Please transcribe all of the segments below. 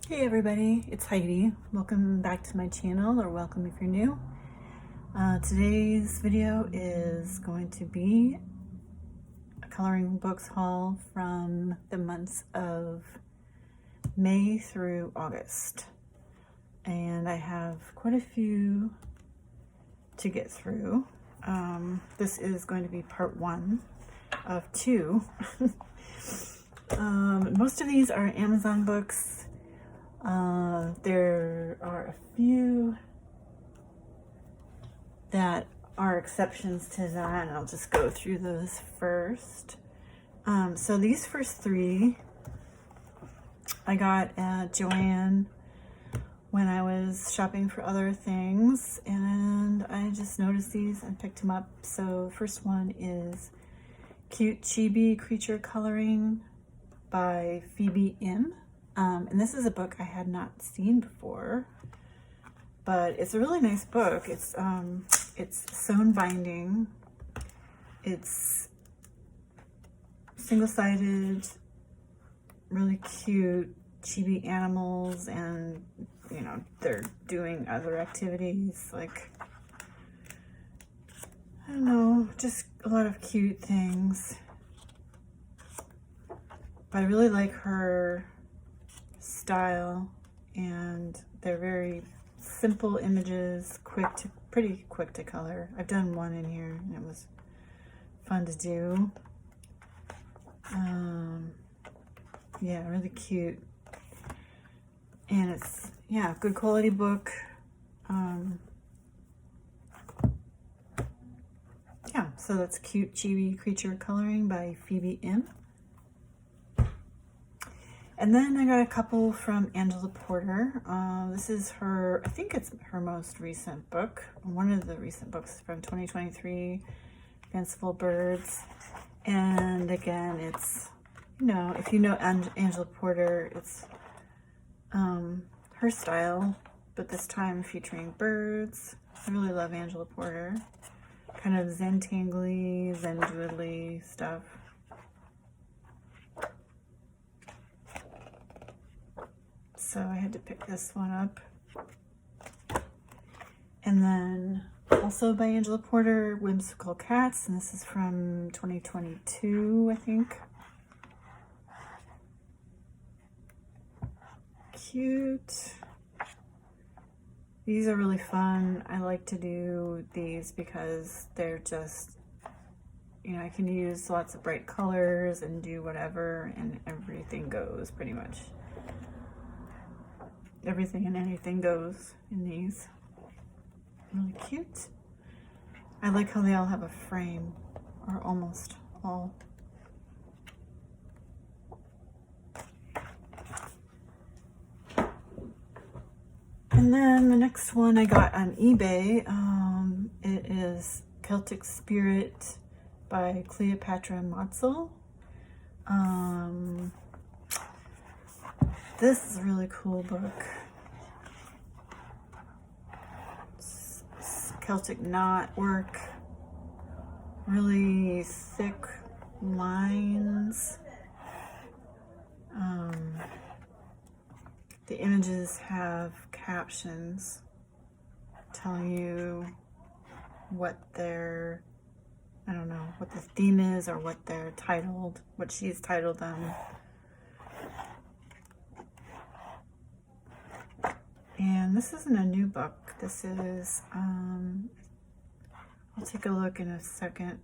Hey everybody, it's Heidi. Welcome back to my channel, or welcome if you're new. Today's video is going to be a coloring books haul from the months of May through August. And I have quite a few to get through. This is going to be part one of two. Most of these are Amazon books. There are a few that are exceptions to that, and I'll just go through those first. So these first three I got at Joann when I was shopping for other things, and I just noticed these and picked them up. So first one is Cute Chibi Creature Coloring by Phoebe M. And this is a book I had not seen before, but it's a really nice book. It's sewn binding. It's single-sided, really cute chibi animals, and you know, they're doing other activities like, I don't know, just a lot of cute things. But I really like her style, and they're very simple images, pretty quick to color. I've done one in here and it was fun to do. Yeah, really cute, and it's, yeah, good quality book. Yeah, so that's Cute Chibi Creature Coloring by Phoebe M. And then I got a couple from Angela Porter. This is her, I think it's her most recent book, one of the recent books from 2023, Fanciful Birds. And again, it's, you know, if you know Angela Porter, it's her style, but this time featuring birds. I really love Angela Porter. Kind of Zentangly, Zen-doodly stuff. So I had to pick this one up. And then also by Angela Porter, Whimsical Cats, and this is from 2022, I think. Cute. These are really fun. I like to do these because they're just, you know, I can use lots of bright colors and do whatever, and everything goes pretty much. Everything and anything goes in these. Really cute. I like how they all have a frame, or almost all. And then the next one I got on eBay. It is Celtic Spirit by Cleopatra Matzo. This is a really cool book. It's Celtic knot work, really thick lines. The images have captions telling you what their, I don't know, what the theme is, or what they're titled, what she's titled them. And this isn't a new book. This is, I'll take a look in a second,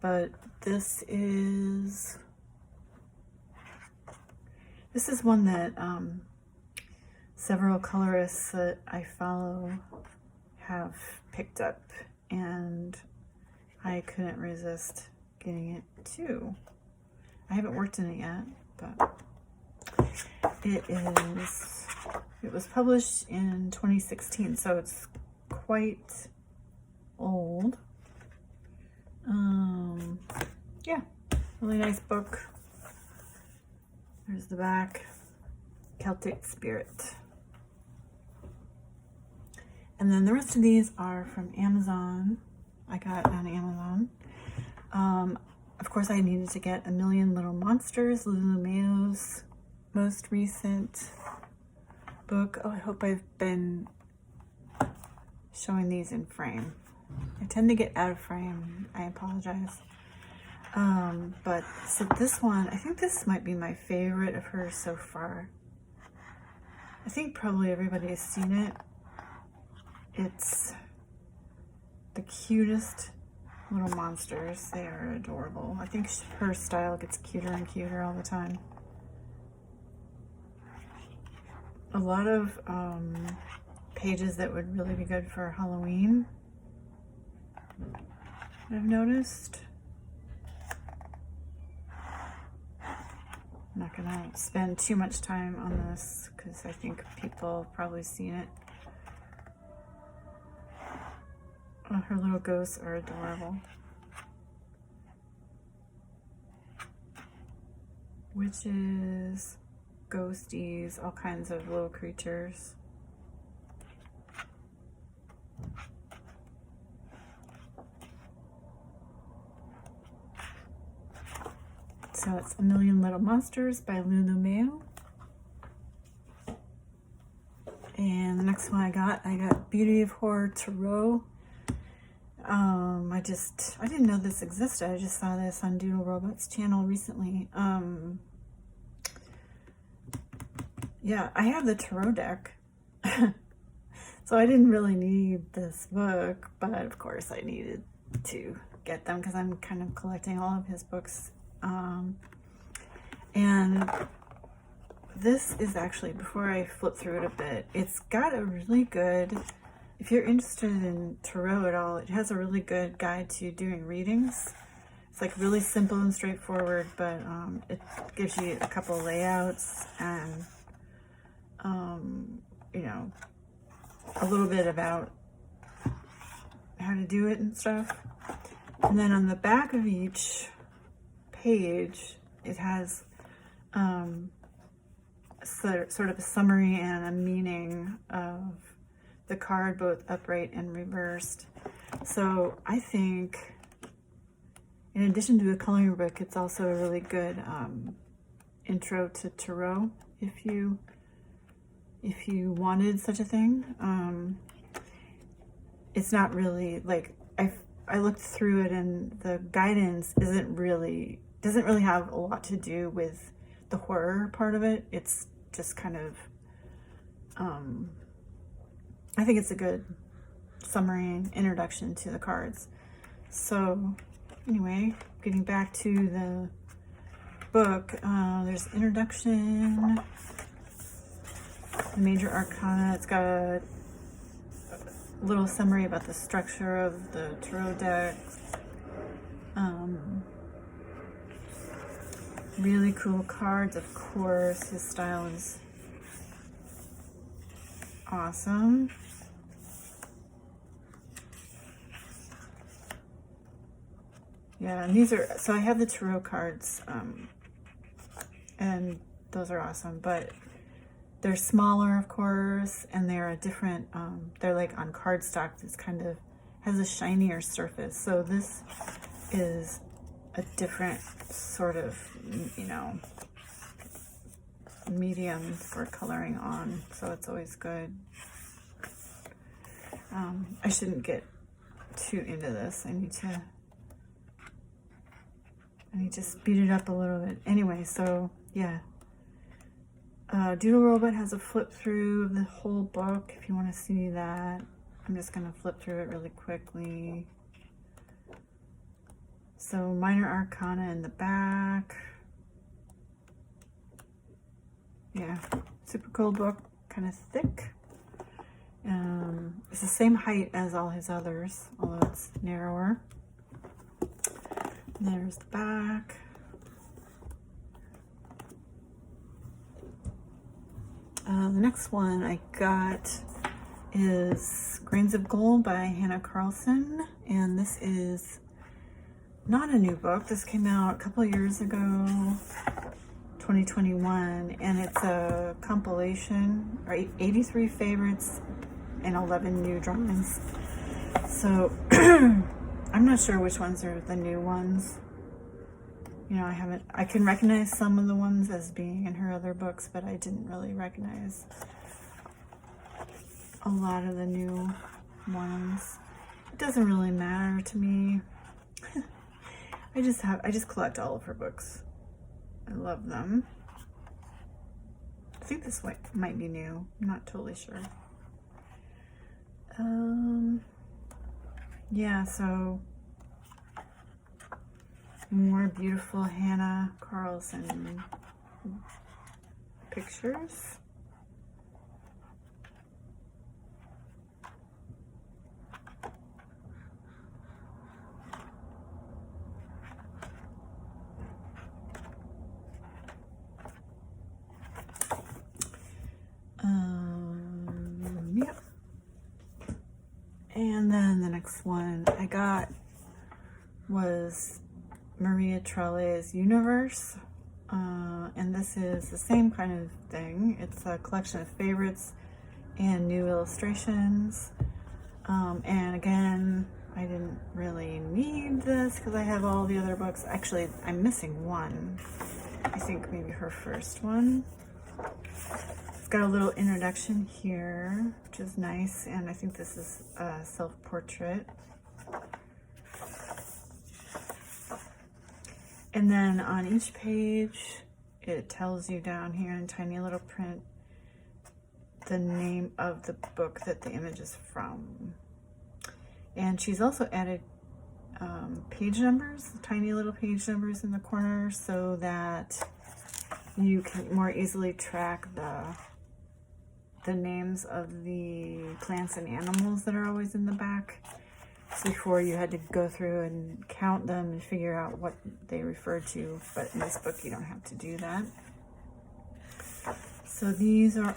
but this is one that several colorists that I follow have picked up, and I couldn't resist getting it too. I haven't worked in it yet, but it was published in 2016, so it's quite old. Yeah, really nice book. There's the back, Celtic Spirit. And then the rest of these are from Amazon. I got on Amazon. Of course, I needed to get A Million Little Monsters, Lulu Mayo's most recent book. Oh, I hope I've been showing these in frame. I tend to get out of frame. I apologize. But so this one, I think this might be my favorite of hers so far. I think probably everybody has seen it. It's the cutest little monsters. They are adorable. I think her style gets cuter and cuter all the time. A lot of pages that would really be good for Halloween, I've noticed. I'm not gonna spend too much time on this because I think people have probably seen it. Oh, her little ghosts are adorable. Witches, ghosties, all kinds of little creatures. So it's A Million Little Monsters by Lulu Mayo. And the next one I got Beauty of Horror Tarot. I didn't know this existed. I just saw this on Doodle Robot's channel recently. Yeah, I have the tarot deck. So I didn't really need this book, but of course I needed to get them because I'm kind of collecting all of his books. And this is actually, before I flip through it a bit, it's got a really good, if you're interested in tarot at all, it has a really good guide to doing readings. It's like really simple and straightforward, but it gives you a couple layouts and, you know, a little bit about how to do it and stuff. And then on the back of each page, it has sort of a summary and a meaning of the card, both upright and reversed. So I think, in addition to a coloring book, it's also a really good intro to tarot if you wanted such a thing. It's not really like, I looked through it and the guidance doesn't really have a lot to do with the horror part of it. It's just kind of, I think it's a good summary and introduction to the cards. So anyway, getting back to the book, there's introduction, the major arcana. It's got a little summary about the structure of the tarot deck. Really cool cards, of course. His style is awesome. Yeah, and these are, so I have the tarot cards, and those are awesome, but they're smaller, of course, and they're a different, they're like on cardstock. It's kind of has a shinier surface. So this is a different sort of, you know, medium for coloring on. So it's always good. I shouldn't get too into this. I need to speed it up a little bit. Anyway, so yeah. Doodle Robot has a flip through of the whole book if you want to see that. I'm just going to flip through it really quickly. So minor arcana in the back. Yeah, super cool book, kind of thick. It's the same height as all his others, although it's narrower. There's the back. The next one I got is Grains of Gold by Hannah Carlson, and this is not a new book. This came out a couple of years ago, 2021, and it's a compilation, right? 83 favorites and 11 new drawings. So I'm not sure which ones are the new ones. You know, I can recognize some of the ones as being in her other books, but I didn't really recognize a lot of the new ones. It doesn't really matter to me. I just collect all of her books. I love them. I think this one might be new. I'm not totally sure. Yeah, so more beautiful Hannah Carlson pictures. Yep. And then the next one I got was Maria Trellis Universe. And this is the same kind of thing. It's a collection of favorites and new illustrations. And again, I didn't really need this because I have all the other books. Actually, I'm missing one. I think maybe her first one. It's got a little introduction here, which is nice, and I think this is a self-portrait. And then on each page, it tells you down here in tiny little print the name of the book that the image is from. And she's also added page numbers, tiny little page numbers in the corner, so that you can more easily track the names of the plants and animals that are always in the back. So before you had to go through and count them and figure out what they refer to, but in this book you don't have to do that. So these are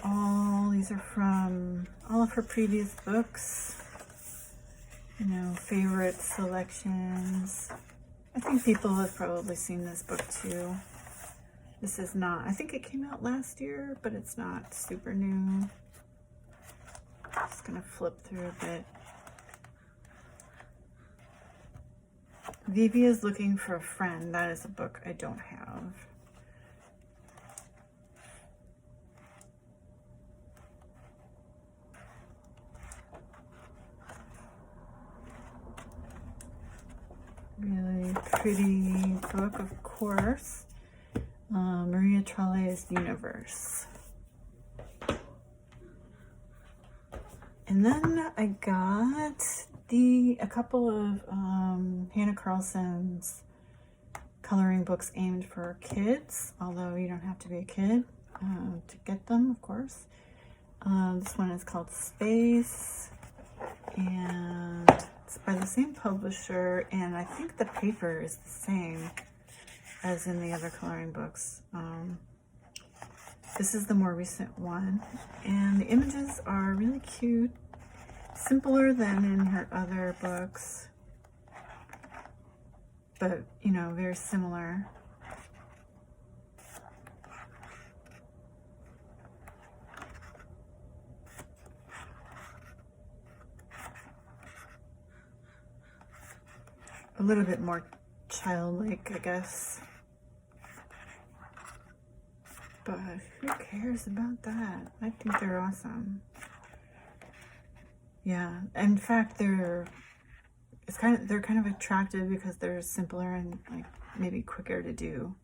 from all of her previous books. You know, favorite selections. I think people have probably seen this book too. This is not, I think it came out last year, but it's not super new. Just gonna flip through a bit. Vivi is Looking for a Friend. That is a book I don't have. Really pretty book, of course. Maria Trellis Universe. And then I got a couple of Hannah Carlson's coloring books aimed for kids, although you don't have to be a kid to get them, of course. This one is called Space, and it's by the same publisher, and I think the paper is the same as in the other coloring books. This is the more recent one, and the images are really cute, simpler than in her other books, but you know, very similar. A little bit more childlike, I guess. But who cares about that? I think they're awesome. Yeah, in fact, they're kind of attractive because they're simpler and like maybe quicker to do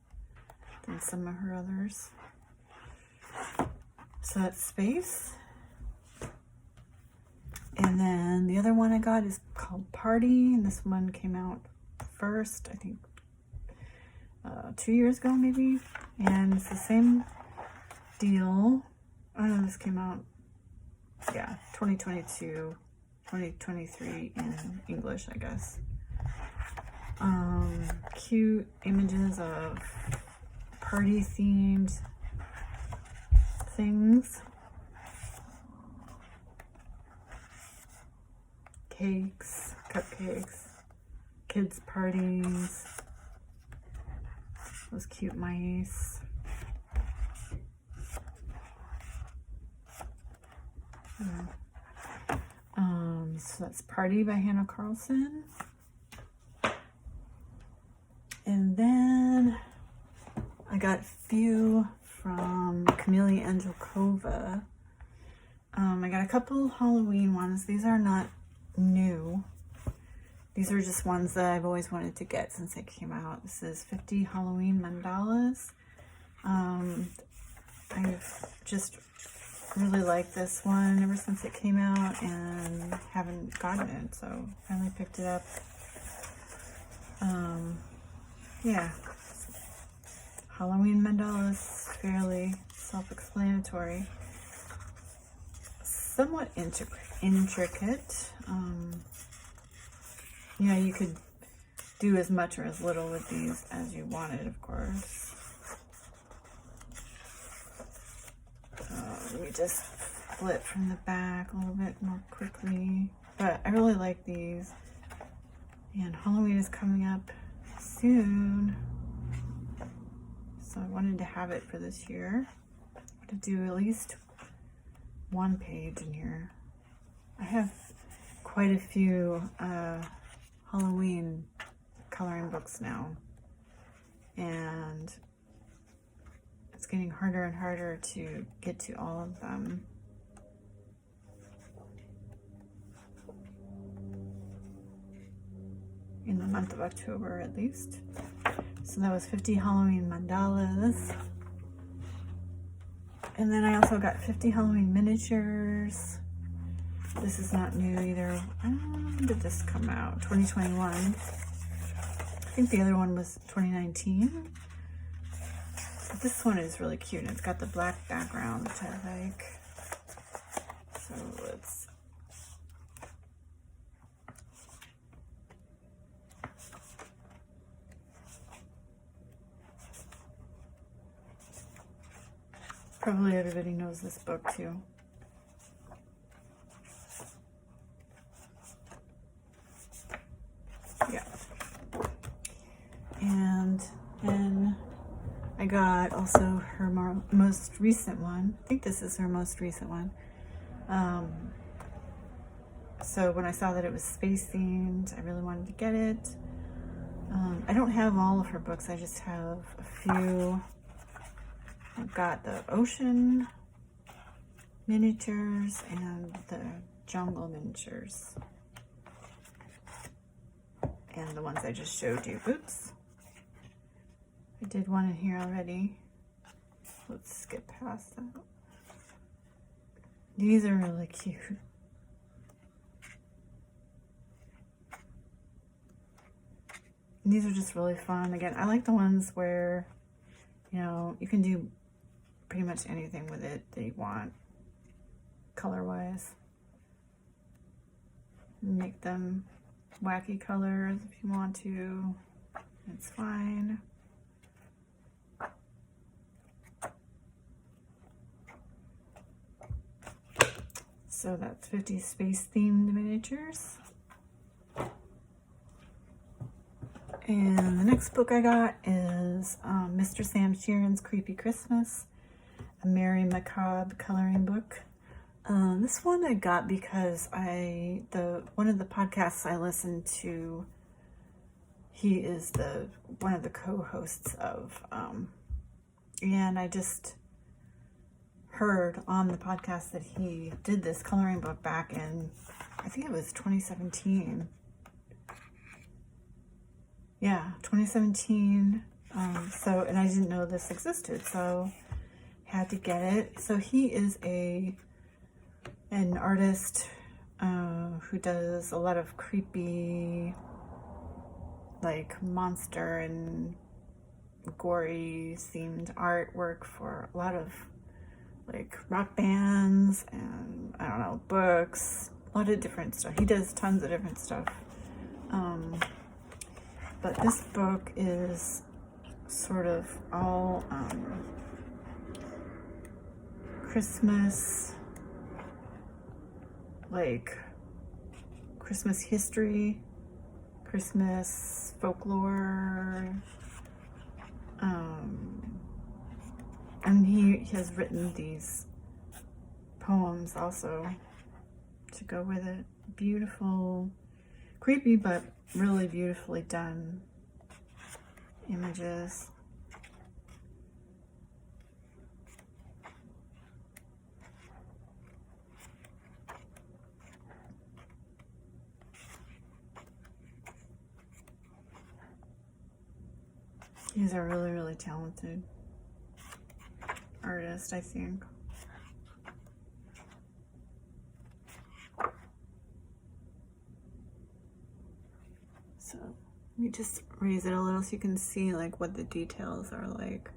than some of her others. So that's Space. And then the other one I got is called Party, and this one came out first, I think 2 years ago maybe, and it's the same deal. Oh no, this came out, yeah, 2022, 2023 in English, I guess. Cute images of party themed things. Cakes, cupcakes, kids' parties, those cute mice. So that's Party by Hannah Carlson. And then I got a few from Camellia Angelkova. I got a couple Halloween ones. These are not new. These are just ones that I've always wanted to get since they came out. This is 50 Halloween Mandalas. I've just really liked this one ever since it came out and haven't gotten it, so finally picked it up. Yeah. Halloween Mandalas, fairly self-explanatory. Somewhat intricate. Yeah, you could do as much or as little with these as you wanted, of course. Let me just flip from the back a little bit more quickly. But I really like these. And Halloween is coming up soon. So I wanted to have it for this year. To do at least one page in here. I have quite a few Halloween coloring books now, and it's getting harder and harder to get to all of them. In the month of October, at least. So that was 50 Halloween Mandalas. And then I also got 50 Halloween miniatures. This is not new either. When did this come out? 2021. I think the other one was 2019. But this one is really cute. And it's got the black background, which I like. So let's... Probably everybody knows this book too. Yeah. And then I got also her most recent one. I think this is her most recent one. So when I saw that it was space themed, I really wanted to get it. I don't have all of her books. I just have a few. I've got the ocean miniatures and the jungle miniatures. And the ones I just showed you. Oops. I did one in here already. Let's skip past that. These are really cute. And these are just really fun. Again, I like the ones where, you know, you can do pretty much anything with it that you want, color-wise. Make them wacky colors if you want to. It's fine. So that's 50 space-themed miniatures. And the next book I got is Mr. Sam Sheeran's Creepy Christmas, a Merry Macabre coloring book. This one I got because one of the podcasts I listened to, he is one of the co-hosts of, and I just heard on the podcast that he did this coloring book back in, I think it was 2017. Yeah, 2017. And I didn't know this existed, so had to get it. So he is an artist who does a lot of creepy, like monster and gory themed artwork for a lot of like rock bands and I don't know, books, a lot of different stuff. He does tons of different stuff. But this book is sort of all Christmas, like Christmas history, Christmas folklore, and he has written these poems also to go with it. Beautiful, creepy, but really beautifully done images. He's a really, really talented artist, I think. So let me just raise it a little so you can see like what the details are like.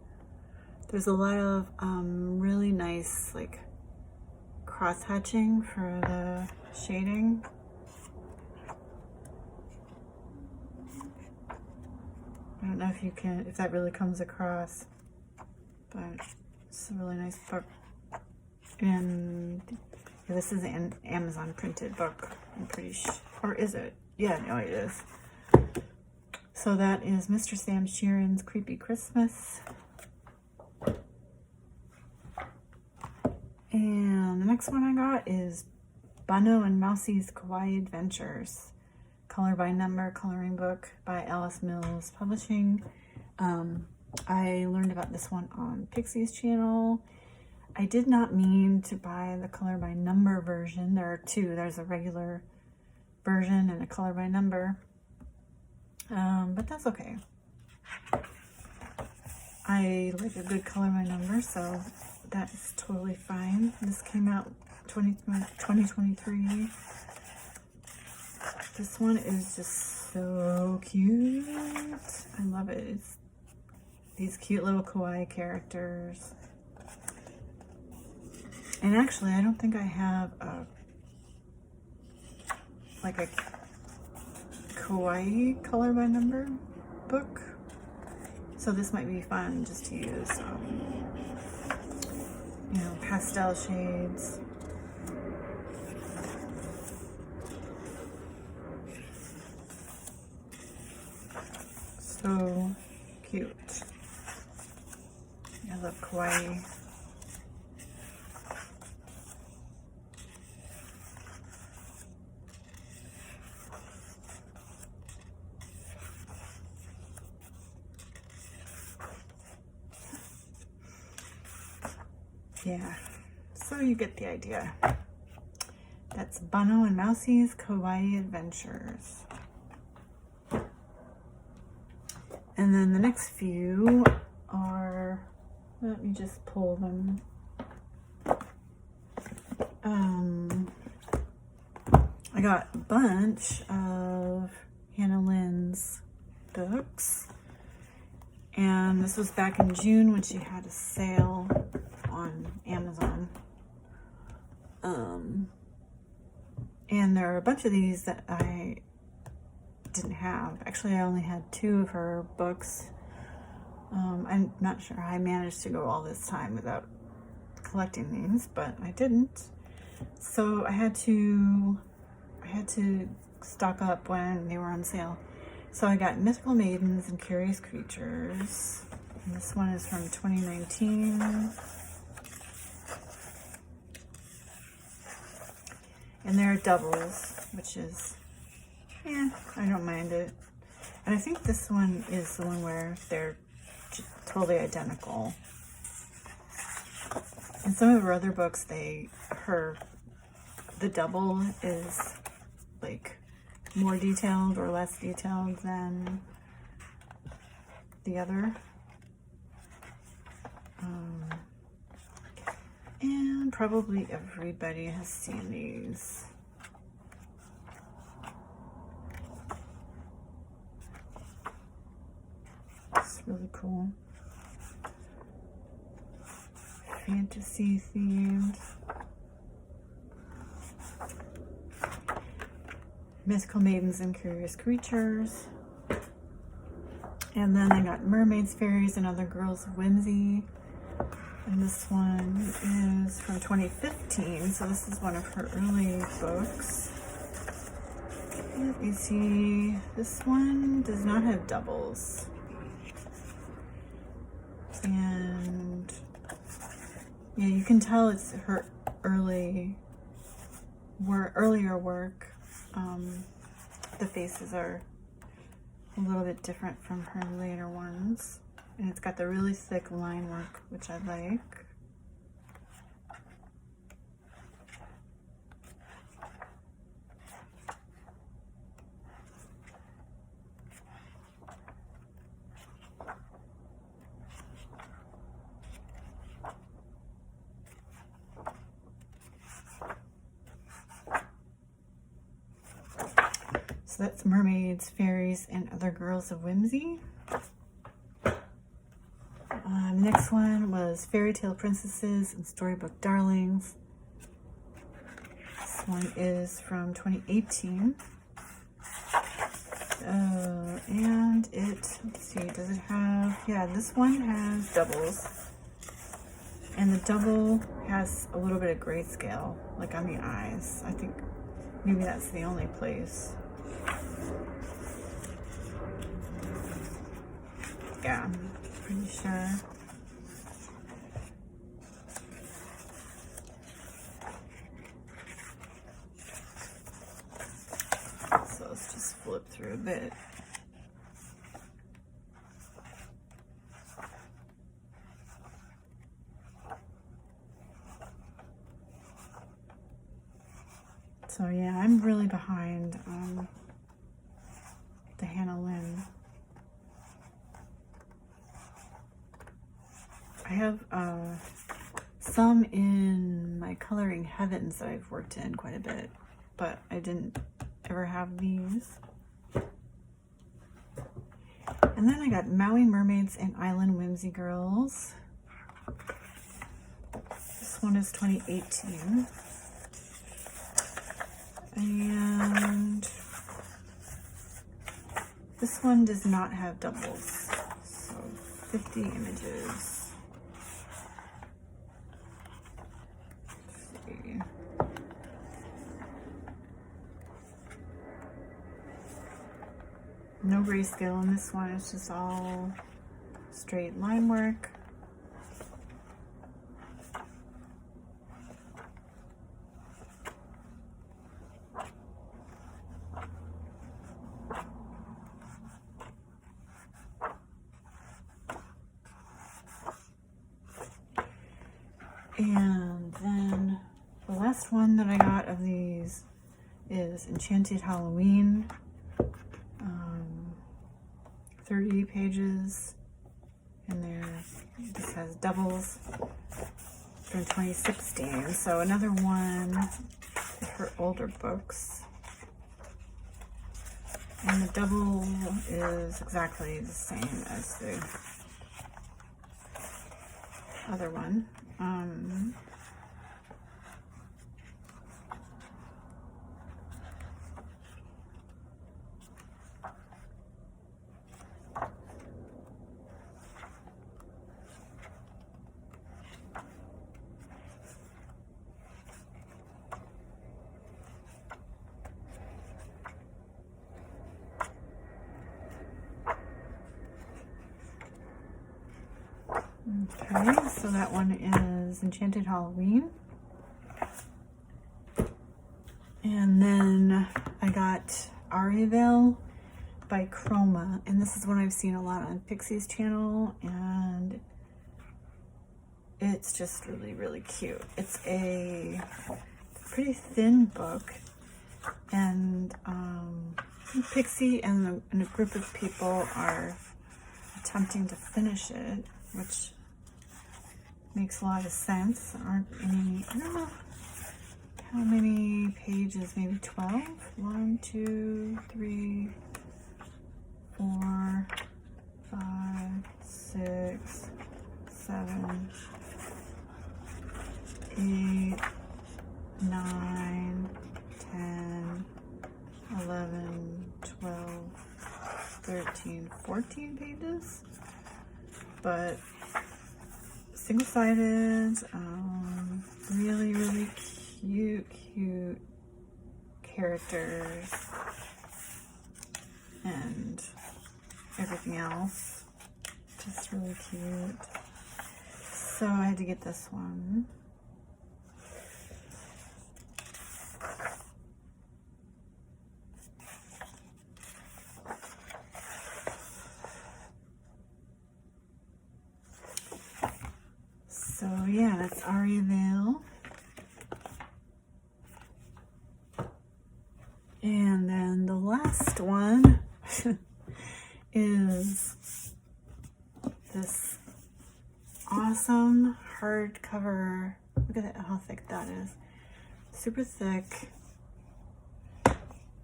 There's a lot of really nice like cross hatching for the shading. I don't know if that really comes across, but it's a really nice book. And yeah, this is an Amazon printed book, I'm pretty sure. Or is it? Yeah, no, it is. So that is Mr. Sam Sheeran's Creepy Christmas. And the next one I got is Bunno and Mousie's Kawaii Adventures. Color by Number coloring book by Alice Mills Publishing. I learned about this one on Pixie's channel. I did not mean to buy the color by number version. There are two. There's a regular version and a color by number. But that's okay. I like a good color by number, so that's totally fine. This came out 2023. This one is just so cute. I love it. It's these cute little kawaii characters. And actually, I don't think I have a kawaii color by number book. So this might be fun just to use, you know, pastel shades. So cute. I love kawaii. Yeah, so you get the idea. That's Bunno and Mousie's Kawaii Adventures. And then the next few are, let me just pull them. I got a bunch of Hannah Lynn's books. And this was back in June when she had a sale on Amazon. And there are a bunch of these that I didn't have. Actually, I only had 2 of her books. I'm not sure how I managed to go all this time without collecting these, but I didn't. So I had to stock up when they were on sale. So I got Mythical Maidens and Curious Creatures. And this one is from 2019. And they're doubles, which is, yeah, I don't mind it. And I think this one is the one where they're totally identical. In some of her other books, the double is like more detailed or less detailed than the other. And probably everybody has seen these. It's really cool. Fantasy themed. Mythical Maidens and Curious Creatures. And then I got Mermaids, Fairies, and Other Girls of Whimsy. And this one is from 2015, so this is one of her early books. Let me see. This one does not have doubles. And yeah, you can tell it's her earlier work. The faces are a little bit different from her later ones. And it's got the really thick line work, which I like. So that's Mermaids, Fairies, and Other Girls of Whimsy. Next one was Fairy Tale Princesses and Storybook Darlings. This one is from 2018. And let's see, does it have, yeah, this one has doubles. And the double has a little bit of grayscale, like on the eyes. I think maybe that's the only place. Yeah, I'm pretty sure. So let's just flip through a bit. So yeah, I'm really behind the Hannah Lynn. I have some in my Coloring Heavens that I've worked in quite a bit, but I didn't ever have these. And then I got Maui Mermaids and Island Whimsy Girls. This one is 2018. And this one does not have doubles, so 50 images. Let's see. No grayscale on this one, it's just all straight line work. And then the last one that I got of these is Enchanted Halloween. 30 pages in there. This has doubles from 2016. So another one of her older books. And the double is exactly the same as the other one. Okay, so that one is Enchanted Halloween. And then I got Ariville by Chroma, and this is one I've seen a lot on Pixie's channel, and it's just really, really cute. It's a pretty thin book, and Pixie and a group of people are attempting to finish it, which makes a lot of sense. There aren't any, I don't know how many pages, maybe 12? 1, 2, 3, 4, 5, 6, 7, 8, 9, 10, 11, 12, 13, 14 pages. But single-sided, really, really cute characters and everything else. Just really cute. So I had to get this one. So yeah, that's Ariville. And then the last one is this awesome hardcover. Look at that, how thick that is. Super thick.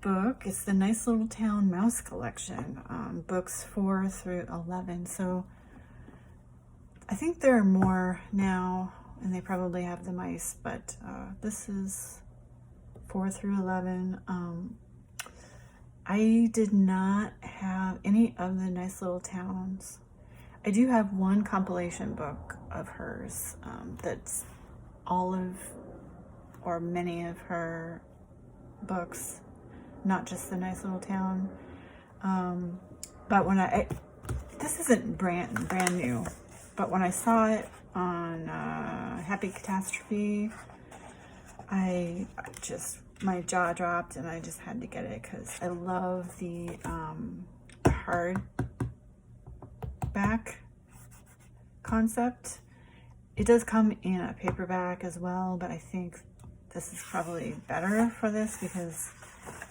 book is the Nice Little Town Mouse Collection, books 4 through 11. So I think there are more now, and they probably have the mice, but this is 4 through 11. I did not have any of the Nice Little Towns. I do have one compilation book of hers that's all of, or many of her books, not just the Nice Little Town. But when this isn't brand new, but when I saw it on Happy Catastrophe, my jaw dropped and I just had to get it because I love the hardback concept. It does come in a paperback as well, but I think this is probably better for this because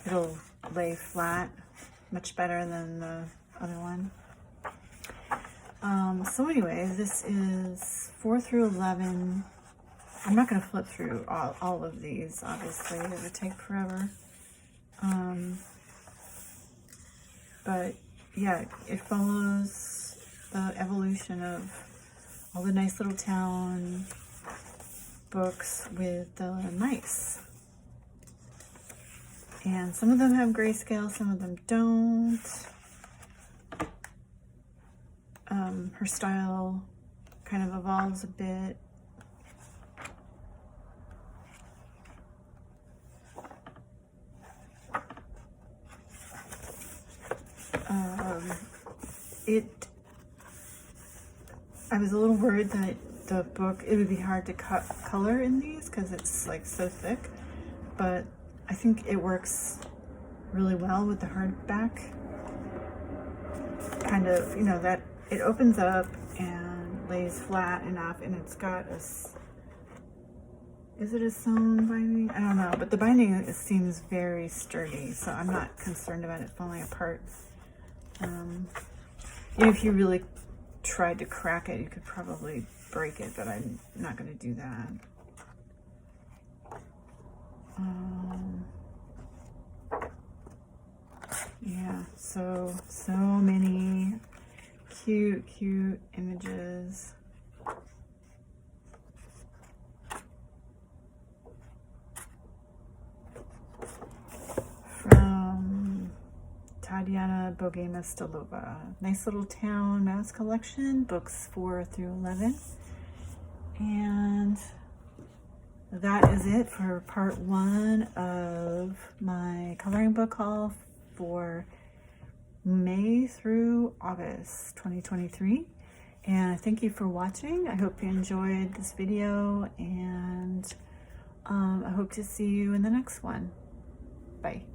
it'll lay flat much better than the other one. So anyway, this is 4 through 11. I'm not going to flip through all of these, obviously. It would take forever. But yeah, it follows the evolution of all the Nice Little Town books with the mice. And some of them have grayscale, some of them don't. Her style kind of evolves a bit. I was a little worried that the book, it would be hard to color in these because it's like so thick, but I think it works really well with the hardback. Kind of, you know, that it opens up and lays flat enough, and it's got a, is it a sewn binding? I don't know, but the binding seems very sturdy, so I'm not concerned about it falling apart. If you really tried to crack it, you could probably break it, but I'm not going to do that. Yeah, so many cute images. From Tatiana Bogema-Stalova, Nice Little Town Mouse Collection, books 4 through 11. And that is it for part 1 of my coloring book haul for May through August 2023. And thank you for watching. I hope you enjoyed this video, and I hope to see you in the next one. Bye.